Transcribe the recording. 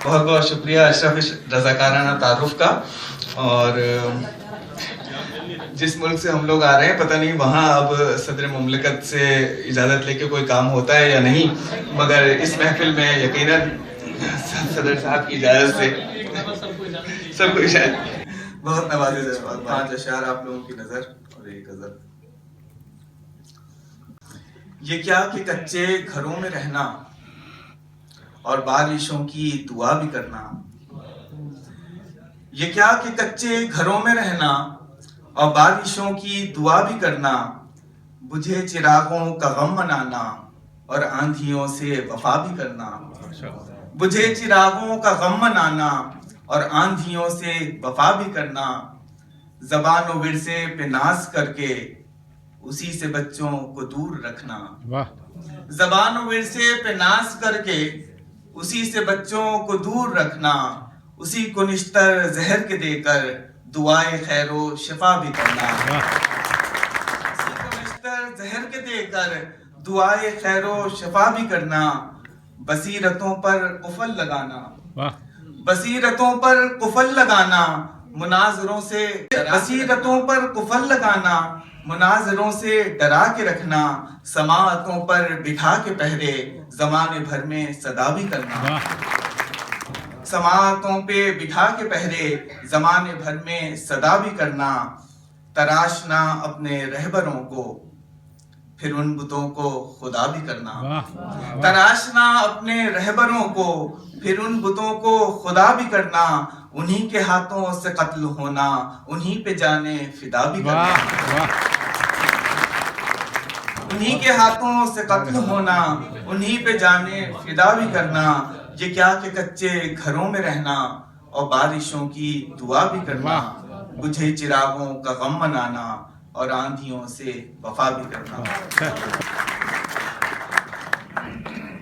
بہت بہت شکریہ اشرف رضاکارانہ تعارف کا. اور جس ملک سے ہم لوگ آ رہے ہیں پتہ نہیں وہاں اب صدر مملکت سے اجازت لے کے کوئی کام ہوتا ہے یا نہیں، مگر اس محفل میں یقیناً صدر صاحب کی اجازت سے سب کو اجازت. بہت نوازش ہے. 5 اشعار آپ لوگوں کی نظر اور ایک غزل. یہ کیا کہ کچے گھروں میں رہنا اور بارشوں کی دعا بھی کرنا. یہ کیا کہ کچے گھروں میں رہنا اور بارشوں کی دعا بھی کرنا. بجھے چراغوں کا غم منانا اور آندھیوں سے وفا بھی کرنا. بجھے چراغوں کا غم منانا اور آندھیوں سے وفا بھی کرنا. زبان و ورثے پہ ناز کر کے اسی سے بچوں کو دور رکھنا. زبان و ورثے پہ ناز کر کے اسی سے بچوں کو دور رکھنا. اسی کو نشتر زہر کے دے کر دعائے خیر و شفا بھی کرنا. اسی کو نشتر زہر کے دے کر دعائے خیر و شفا بھی کرنا. بصیرتوں پر قفل لگانا، بصیرتوں پر قفل لگانا، مناظروں سے بصیرتوں پر قفل لگانا، مناظروں سے ڈرا کے رکھنا. سماعتوں پر بٹھا کے پہرے زمانے بھر میں صدا بھی کرنا. سماعتوں پہ بٹھا کے پہرے زمانے بھر میں صدا بھی کرنا. تراشنا اپنے رہبروں کو پھر ان بتوں کو خدا بھی کرنا. تراشنا اپنے رہبروں کو پھر ان بتوں کو خدا بھی کرنا. انہی کے ہاتھوں سے قتل ہونا، انہی پہ جانے فدا بھی کرنا. انہی کے ہاتھوں سے قتل ہونا، انہی پہ جانے فدا بھی کرنا. یہ کیا کہ کچے گھروں میں رہنا اور بارشوں کی دعا بھی کرنا. بجھے چراغوں کا غم منانا اور آندھیوں سے وفا بھی کرنا.